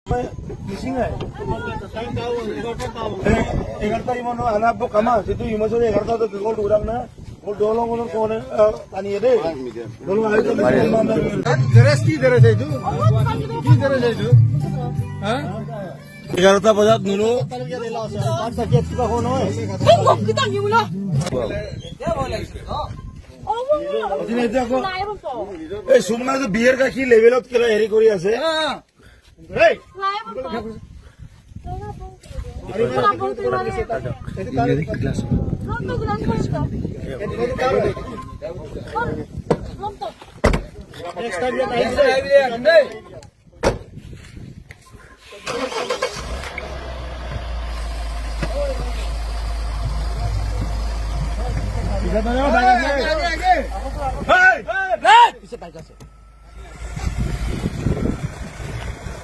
Gising nga eh. 11 mo no hanap po kama. Situ imo so 11 to gol durang na. Gol dolong ko ko na ani ede. Dolong ay to deres ki deres ay tu. Ki deres ay tu. Ha? 11 bajat nulo. पांच सकेत का होनो है. 행복 그 땅이구나. 어디네 देखो. ए सुमना तो beer का की level up केला हेरी कोरी আছে. Hey! Next time you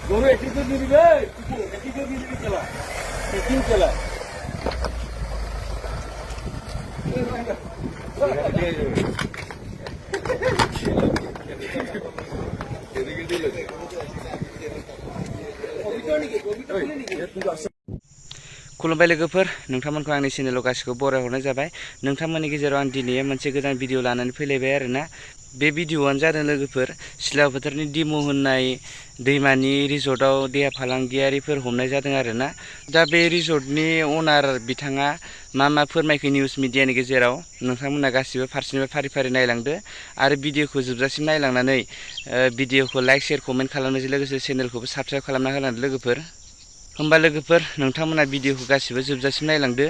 दोनों एक ही तो गिर गए एक ही तो गिर चला एक ही चला खुलुमबाय लोगोफोर नोंथांमोनखौ आंनि चेनेलाव गासिखौ बरायहरनाय जाबाय नोंथांमोननि गेजेराव आं दिनै मोनसे गोदान भिडिअ लानानै फैलायबाय आरोना बे भिडिअआनो जादों लोगोफोर सिला फोथारनि दिमु होननाय दैमानि रिजर्टआव देहा फालांगियारिफोर हमनाय जादों आरोना दा बे रिजर्टनि अनार बिथाङा मा फोरमायखो निउस मिडियानि गेजेराव नोंथांमोना गासिबो फारसेनिफ्राय फारि फारि नायलांदो आरो भिडिअखौ जोबजासिम नायलांनानै भिडिअखौ लाइक शेयार कमेन्ट खालामनायजों लोगोसे चेनेलखौबो साबस्क्राइब खालामना होलांदो लोगोफोर होमबा लोगोफोर नोंथांमोना भिडिअखौ गासिबो जोबजासिम नायलांदो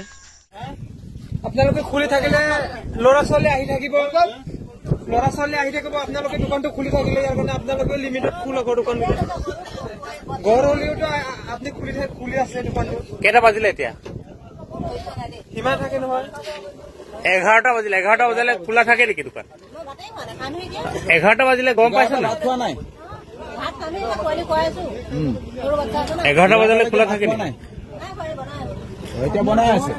আপোনালোকে খুলি থাকিলে লৰা ছোৱালী আহি থাকিব লৰা ছোৱালী আহি থাকিব আপোনালোকে দোকানটো খুলি থাকিলে ইয়াৰ কাৰণে আপোনালোকে লিমিটেড ফুল আকৌ দোকান ঘৰ হলেওতো আপুনি খুলি আছে দোকানটো কেইটা বাজিলে এতিয়া সিমান থাকে নহয় 11টা বাজিলে 11টা বজালে খোলা থাকে নেকি দোকান 11টা বাজিলে গম পাইছ না খোৱা নাই 11টা বজালে খোলা থাকে নেকি এতিয়া বনাই আছে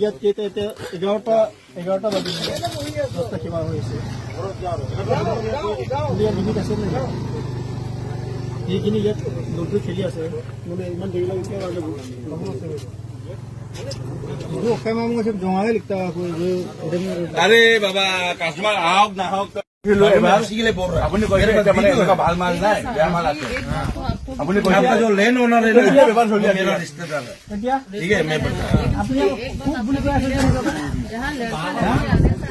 ইয়াত কেইটা এতিয়া 11টা বাজিলে 10টা কিমান হৈছে লিমিট আছে নে এইখিনি ইয়াত লুডু খেলি আছে মানে ইমান দেৰি লাগিছে জঙালে লিখতা আরে বাবা কাস্টমার আহক না হোক আপুনি ভাল মাল নাই বেয়া মাল আছে আপুনি लेन ओनर है ना व्यापार चल रहा है मेरा रिश्तेदार है ठीक है मैं बता आपने खूब बोले तो ऐसे यहां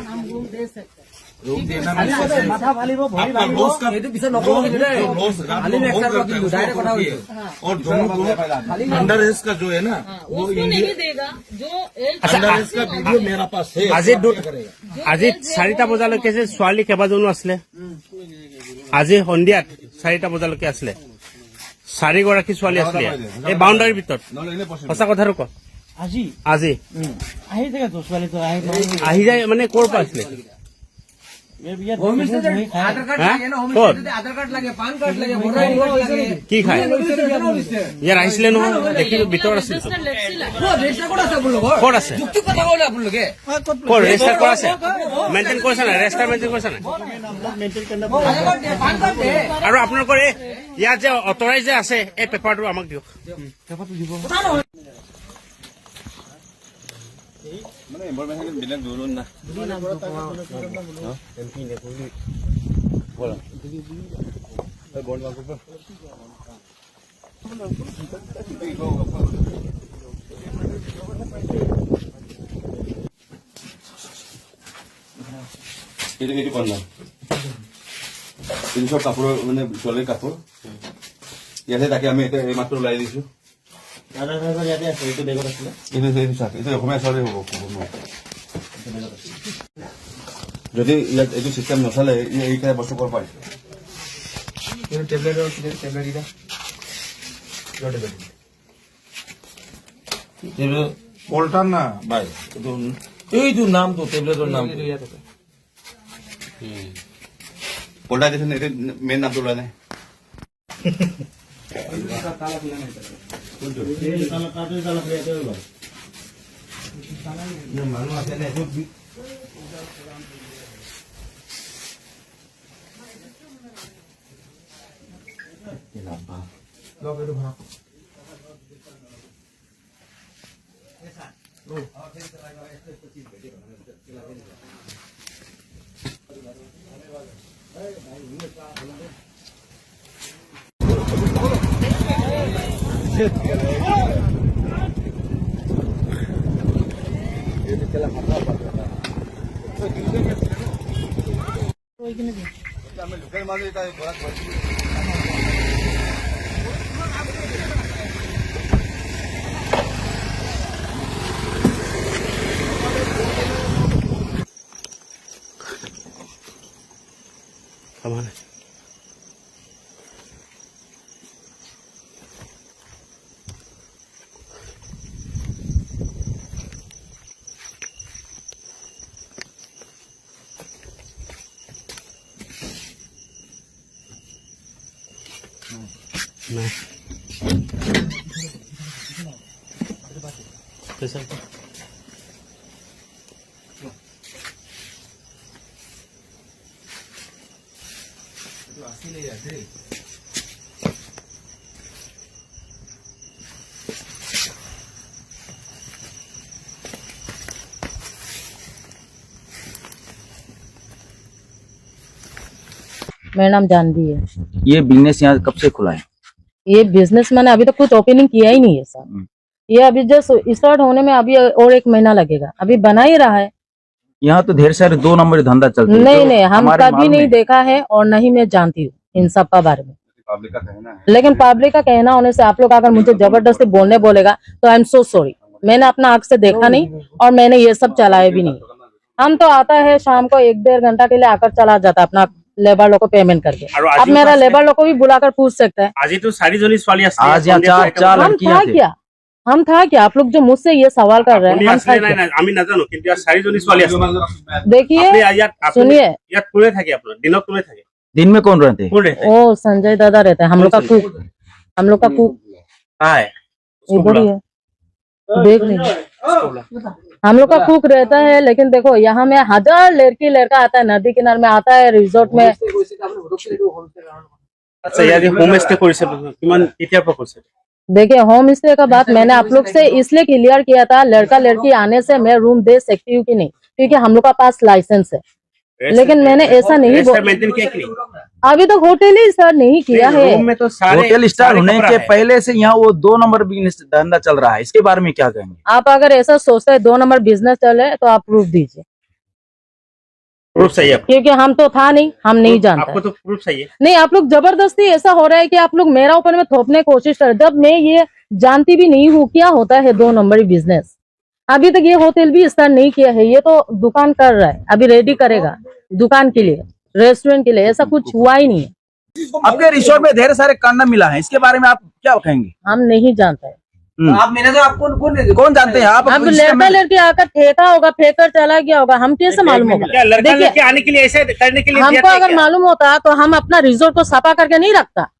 हम लोग दे सकते रोक देना माथा वाली वो भाई लॉस का ये तो पीछे नको रे लॉस खाली में एक्स्ट्रा का डायरेक्ट कटा हुई और दोनों अंडर एज का जो है ना वो नहीं देगा जो अंडर एज का वीडियो मेरा पास है আজি 4টা বজালৈকে যে ছোৱালী কেবাজনো আছিলে আজি সন্ধিয়াত 4টা বজালৈকে আছিলে 4 গৰাকী ছোৱালী আছিলে এই বাউণ্ডাৰীৰ ভিতৰত সঁচা কথাটো ক আজি আজি আহি থাকে তো ছোৱালী তো আহি যায় মানে ক'ৰ পৰা আছিলে आधार कार्ड लगे पान कार्ड लगे কি খায় ইয়াৰ আহিছিলে নহয় দেখিলো ভিতৰত আছিল ক'ত আছে ক'ত ৰেজিষ্টাৰ কৰা আছে মেইনটেইন কৰিছে না ৰেজিষ্টাৰ মেইনটেইন কৰিছে না আৰু আপোনালোকৰ ইয়াত যে অথৰাইজ যে আছে এই পেপাৰটো আমাক দিয়ক পেপাৰটো দিব মানে ইনফৰমেশন বিলাক দূৰন না এমপি নে কোলি বলা এই বল লাগব এইটো কন্যা এইটো সব কাপোৰৰ মানে ছোৱালীৰ কাপোৰ ইয়াতে তাকে আমি এতিয়া এই মাত্ৰ ওলাই দিছো এইটো অসমীয়া ছোৱালী হ'ব যদি ইয়াত এইটো চিষ্টেম নচলে এইটা বস্তু কৰ পায় পল্টাৰ না বাই এইটো নামটো টেবলেটৰ নাম পল্টাৰ দিছে এইটো মেইন নামটো ওলোৱা নাই মানুহ আছে নে मेरा नाम जानवी है। ये बिजनेस यहाँ कब से खुला है? ये बिजनेस मैंने अभी तक कुछ ओपनिंग किया ही नहीं है सर। ये अभी जस्ट स्टार्ट होने में अभी और 1 महीना लगेगा, अभी बना ही रहा है। यहाँ तो ढेर सारे 2 नंबर धंधा चलता है। नहीं नहीं, हम कभी नहीं देखा है और नहीं मैं जानती हूँ इन सब का बारे में। पब्लिक का कहना है, लेकिन पब्लिक का कहना होने से आप लोग अगर मुझे जबरदस्ती बोलने बोलेगा तो आई एम सो सॉरी। मैंने अपना आंख से देखा नहीं और मैंने ये सब चलाया भी नहीं। हम तो आता है शाम को 1-1.5 घंटा के लिए आकर चला जाता अपना लेबर लोग को पेमेंट करके। अब मेरा लेबर लोग को भी बुलाकर पूछ सकता है। আজি তো 4 ছোৱালী আছে आज यहाँ 4 हम था क्या, हम था क्या? आप लोग जो मुझसे ये सवाल कर रहे हैं, हम था क्या? আমি নাজানো কিন্তু 4 ছোৱালী আছে। देखिए ইয়াত सुनिए, ইয়াত কোনে থাকে আপোনাৰ দিনত কোনে থাকে दिन में कौन रहते हैं? কোন रहते ओ संजय दादा रहता है, हम लोग का कुक, हम लोग का कुक है इधर ही है, देख लीजिए। हम लोग का कुक रहता है। लेकिन देखो यहाँ में 1000 लड़का आता है, नदी किनारे में आता है, रिजोर्ट में। আচ্ছা ইয়াত হোম স্টে কৰিছে কিমান কেতিয়াৰ পৰা কৰিছে? देखिए होम स्टे का बात मैंने आप लोग से इसलिए क्लियर किया था, लड़का लड़की आने से मैं रूम दे सकती हूँ कि नहीं, क्योंकि हम लोग का पास लाइसेंस है। लेकिन मैंने ऐसा नहीं मेंटेन किया कि नहीं? अभी तक होटल ही सर नहीं किया है। रूम में तो सारे होटल स्टार होने के पहले से यहाँ वो 2 नंबर बिजनेस धंधा चल रहा है, इसके बारे में क्या कहेंगे? आप अगर ऐसा सोचते हैं 2 नंबर बिजनेस चले तो आप प्रूफ दीजिए। प्रूफ चाहिए आपको? क्योंकि हम तो था नहीं, हम नहीं जानते। आपको तो प्रूफ चाहिए। नहीं, आप लोग जबरदस्ती ऐसा हो रहा है कि आप लोग मेरा ऊपर में थोपने की कोशिश कर, जब मैं ये जानती भी नहीं हूँ क्या होता है 2 नंबरी बिजनेस। अभी तक ये होटल भी स्टार्ट नहीं किया है, ये तो दुकान कर रहा है, अभी रेडी करेगा दुकान के लिए, रेस्टोरेंट के लिए। ऐसा कुछ हुआ ही नहीं है। आपके रिसोर्ट में ढेर सारे कांड मिला है, इसके बारे में आप क्या कहेंगे? हम नहीं जानते हैं। आप मैंने तो आपको कौन जानते हैं? आप अब लड़का लड़की आकर फेंका होगा, फेंक कर चला गया होगा, हम कैसे मालूम होगा? क्या लड़का देखिए, लड़की आने के लिए ऐसे करने के लिए हमको अगर मालूम होता तो हम अपना रिजोर्ट को सफा करके नहीं रखता,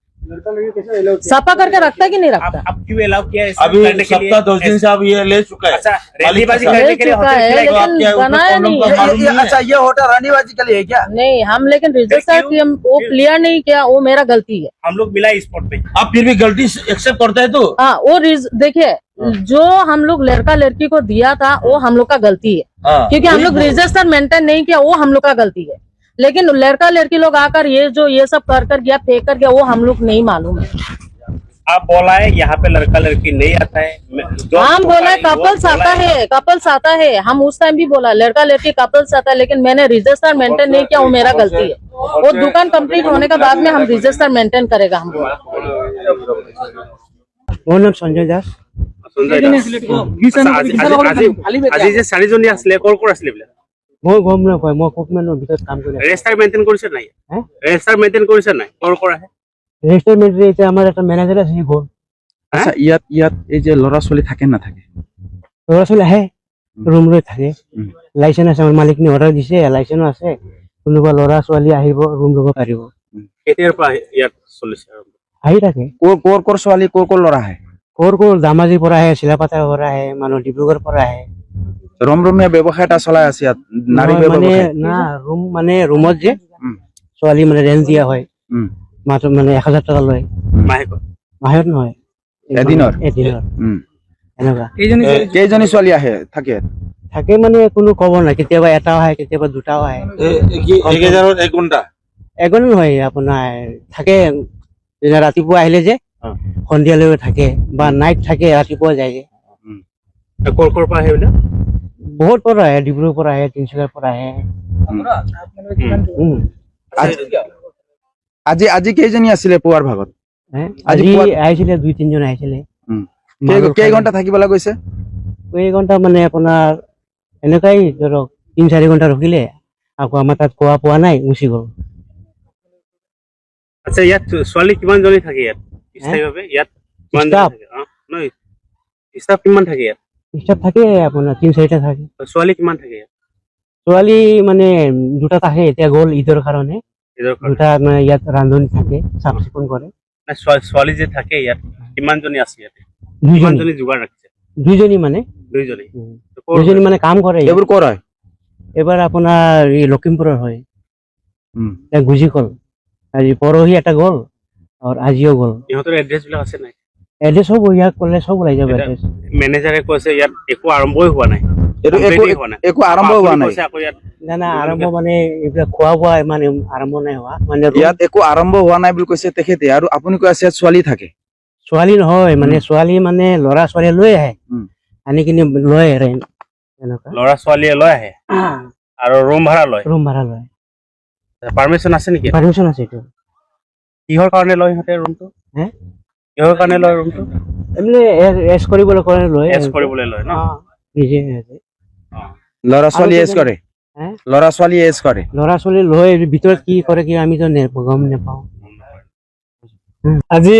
सफा करके रखता कि नहीं रखता? आप क्यों अलाउ किया है? अभी सप्ताह 10 दिन से आप ये ले चुका है। अच्छा रेलीबाजी करने के लिए चुका है, होटल लेकिन बनाया नहीं है। अच्छा ये होटल रानीबाजी के लिए है क्या? नहीं, हम लेकिन रजिस्टर वो क्लियर नहीं किया, वो मेरा गलती है। हम लोग मिला स्पॉट पे। आप फिर भी गलती एक्सेप्ट करते हैं तो हाँ, वो देखिए जो हम लोग लड़का लड़की को दिया था वो हम लोग का गलती है, क्योंकि हम लोग रजिस्टर मेंटेन नहीं किया, वो हम लोग का गलती है। लेकिन लड़का लड़की लोग आकर ये सब कर गया, फेंक कर गया, वो हम लोग नहीं मालूम है। आप बोला है यहाँ पे लड़का लड़की नहीं आता है हम बोला कपल्स आता है हम उस टाइम भी बोला लड़का लड़की कपल्स आता है लेकिन मैंने रजिस्टर मेंटेन नहीं किया वो मेरा गलती है वो दुकान कंप्लीट होने के बाद में हम रजिस्टर मेंटेन करेगा हम बोला মোৰ নাম সঞ্জয় দাস আজি যে 4 জনী আছিলে কৰ কৰ আছিলে বোলে মই গম নাপাওঁ মই কোকমেনৰ ভিতৰত কাম কৰি আছো ৰেজিষ্টাৰ মেইনটেইন কৰিছে নাই ৰেজিষ্টাৰ মেইনটেইন কৰিছে নাই কৰ কৰ আহে ৰেজিষ্টাৰমেণ্ট এতিয়া আমাৰ এটা মেনেজাৰ আছে সি গ'ল আচ্ছা ইয়াত এই যে ল'ৰা ছোৱালী থাকে নাথাকে ল'ৰা ছোৱালী আহে ৰুম লৈ থাকে লাইচেন্স আছে আমাৰ মালিকনি অৰ্ডাৰ দিছে লাইচেন্স আছে কোনোবা ল'ৰা ছোৱালী আহিব ৰুম ল'ব পাৰিব কেতিয়াৰ পৰা ইয়াত চলিছে আহি থাকে কৰ ছোৱালী কৰ ল'ৰা আহে ক'ৰ জামাজিৰ পৰা আহে চিলাপাথাৰ পৰা আহে মানুহ ডিব্ৰুগড়ৰ পৰা আহে ৰমৰমীয়া ব্যৱসায় এটা চলাই আছে ইয়াত নাৰী মানে ব্যৱসায় না ৰুম মানে ৰুমত যে ছোৱালী মানে ৰেন্ট দিয়া হয় মাত্ৰ মানে 1000 টকা লয় মাহত নহয় এদিনৰ এনেকুৱা কেইজনী ছোৱালী আহে থাকে থাকে মানে কোনো ক'ব নাই কেতিয়াবা এটাও আহে কেতিয়াবা দুটাও আহে এঘণ্টা নহয় আপোনাৰ থাকে ৰাতিপুৱা আহিলে যে সন্ধিয়ালৈ থাকে বা নাইট থাকে ৰাতিপুৱা যায় কৰ কৰ পৰা আহে বোলে বহুত পৰা আহে ডিব্ৰুগড়ৰ পৰা আহে তিনিচুকীয়াৰ পৰা আহে আজি কেইজনী আছিলে পুৱাৰ ভাগত আজি আহিছিলে 2-3 জন আহিছিলে কেই ঘণ্টা থাকিবলৈ গৈছে কেই ঘণ্টা মানে আপোনাৰ এনেকুৱাই ধৰক 3-4 ঘণ্টা ৰখিলে আকৌ আমাৰ তাত কোৱা পোৱা নাই গুচি গ'ল আচ্ছা ইয়াত ছোৱালী কিমান জনী থাকে ইয়াত স্থায়ীভাৱে ইয়াত কিমান জনী থাকে নহয় ষ্টাফ কিমান থাকে ইয়াত ষ্টাফ থাকে আপোনাৰ 3-4টা থাকে ছোৱালী কিমান থাকে ইয়াত ছোৱালী মানে দুটা থাকে এতিয়া গ'ল ঈদৰ কাৰণে দুটা মানে ইয়াত ৰান্ধনি থাকে চাফ চিকুণ কৰে ছোৱালী যে থাকে ইয়াত কিমান জনী আছে ইয়াতে কিমান জনী যোগাৰ ৰাখিছে দুইজনী মানে দুইজনী মানে কাম কৰে এইবোৰ কৰ হয় এবাৰ আপোনাৰ এই লখিমপুৰৰ হয় গুজি গ'ল আজি পৰহি এটা গ'ল আৰু আজিও গ'ল ইহঁতৰ এড্ৰেছ বিলাক আছে নাই এড্ৰেছ হ'ব ইয়াক ক'লে চব ওলাই যাব এড্ৰেছ মেনেজাৰে কৈছে ইয়াত একো আৰম্ভই হোৱা নাই একো আৰম্ভ হোৱা নাই না আৰম্ভ মানে এইবিলাক খোৱা বোৱা মানে আৰম্ভ নাই হোৱা মানে ইয়াত একো আৰম্ভ হোৱা নাই বুলি কৈছে তেখেতে আৰু আপুনি কৈ আছে ছোৱালী থাকে ছোৱালী নহয় মানে ছোৱালী মানে ল'ৰা ছোৱালী লৈ আহে আনি কিনি লৈ আহে এনেকুৱা ল'ৰা ছোৱালীয়ে লৈ আহে আৰু ৰুম ভাড়া লয় পাৰমিশন আছে নেকি পাৰমিশন আছে এইটো কিহৰ কাৰণে লয় ইহঁতে ৰুমটো কিহৰ কাৰণে লয় ৰুমটো এমনি এছ কৰিবলৈ কৰে লয় এছ কৰিবলৈ লয় ন নিজে ল'ৰা ছোৱালী এছ কৰে ল'ৰা ছোৱালী লৈ ভিতৰত কি কৰে কি আমিতো গম নাপাওঁ আজি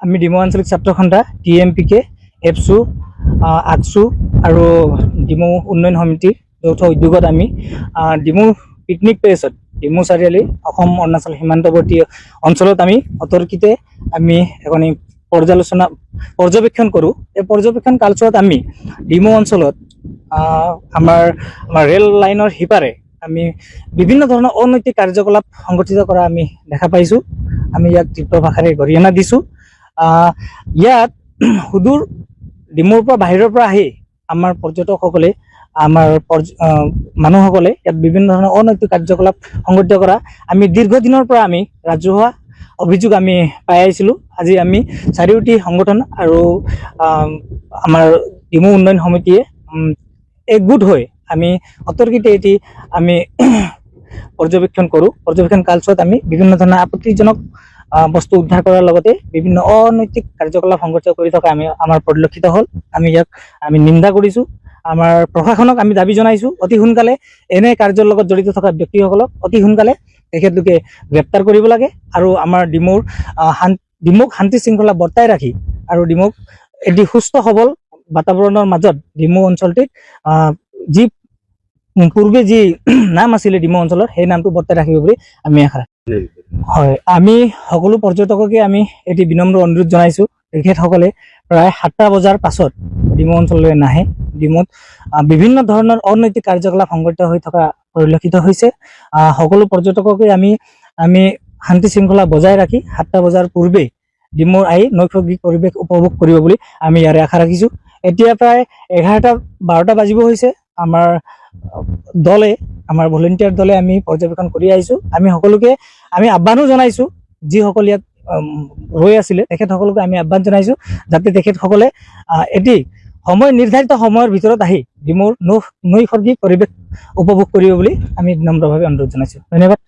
আমি ডিমৌ আঞ্চলিক ছাত্ৰ সন্থা TMPK এপছু আকছু আৰু ডিমৌ উন্নয়ন সমিতিৰ যৌথ উদ্যোগত আমি ডিমৌ পিকনিক প্লেচত ডিমৌ চাৰিআলি অসম অৰুণাচল সীমান্তৱৰ্তী অঞ্চলত আমি অতৰ্কিতে আমি এখন পৰ্যবেক্ষণ কৰোঁ এই পৰ্যবেক্ষণ কালচোৱাত আমি ডিমৌ অঞ্চলত আমাৰ ৰেল লাইনৰ সিপাৰে আমি বিভিন্ন ধৰণৰ অনৈতিক কাৰ্যকলাপ সংগঠিত কৰা আমি দেখা পাইছোঁ আমি ইয়াক তীব্ৰ ভাষাৰে গৰিহণা দিছোঁ ইয়াত সুদূৰ ডিমৌৰ পৰা বাহিৰৰ পৰা আহি আমাৰ পৰ্যটকসকলে আমাৰ মানুহসকলে ইয়াত বিভিন্ন ধৰণৰ অনৈতিক কাৰ্যকলাপ সংগঠিত কৰা আমি দীৰ্ঘদিনৰ পৰা আমি ৰাজহুৱা অভিযোগ আমি পাই আহিছিলোঁ আজি আমি চাৰিওটি সংগঠন আৰু আমাৰ ডিমৌ উন্নয়ন সমিতিয়ে একগোট হৈ আমি অতৰ্কিতে এটি আমি পৰ্যবেক্ষণ কৰোঁ পৰ্যবেক্ষণ কালচোৱাত আমি বিভিন্ন ধৰণৰ আপত্তিজনক বস্তু উদ্ধাৰ কৰাৰ লগতে বিভিন্ন অনৈতিক কাৰ্যকলাপ সংগঠিত কৰি থকা আমাৰ পৰিলক্ষিত হ'ল আমি ইয়াক আমি নিন্দা কৰিছোঁ আমাৰ প্ৰশাসনক আমি দাবী জনাইছোঁ অতি সোনকালে এনে কাৰ্যৰ লগত জড়িত থকা ব্যক্তিসকলক অতি সোনকালে তেখেতলোকে গ্ৰেপ্তাৰ কৰিব লাগে আৰু আমাৰ ডিমৌক শান্তি শৃংখলা বৰ্তাই ৰাখি আৰু ডিমৌক এটি সুস্থ সবল বাতাবৰণৰ মাজত ডিমৌ অঞ্চলটিক যি পূৰ্বে যি নাম আছিলে ডিমৌ অঞ্চলৰ সেই নামটো বৰ্তাই ৰাখিব বুলি আমি আশা ৰাখিছোঁ হয় আমি সকলো পৰ্যটককে আমি এটি বিনম্ৰ অনুৰোধ জনাইছোঁ তেখেতসকলে প্ৰায় 7টা বজাৰ পাছত ডিমৌ অঞ্চললৈ নাহে ডিমৌত বিভিন্ন ধৰণৰ অনৈতিক কাৰ্যকলাপ সংগঠিত হৈ থকা পৰিলক্ষিত হৈছে সকলো পৰ্যটককে আমি শান্তি শৃংখলা বজাই ৰাখি 7টা বজাৰ পূৰ্বে ডিমৌৰ আহি নৈসৰ্গিক পৰিৱেশ উপভোগ কৰিব বুলি আমি ইয়াৰে আশা ৰাখিছোঁ এতিয়া প্ৰায় 11টা-12টা বাজিব হৈছে আমাৰ ভলেণ্টিয়াৰ দলে আমি পৰ্যবেক্ষণ কৰি আহিছোঁ আমি সকলোকে আমি আহ্বানো জনাইছোঁ যিসকল ইয়াত ৰৈ আছিলে তেখেতসকলক আমি আহ্বান জনাইছো যাতে তেখেতসকলে এটি সময় নিৰ্ধাৰিত সময়ৰ ভিতৰত আহি ডিমৌৰ নৈসৰ্গিক পৰিৱেশ উপভোগ কৰিব বুলি আমি নম্ৰভাৱে অনুৰোধ জনাইছো। ধন্যবাদ।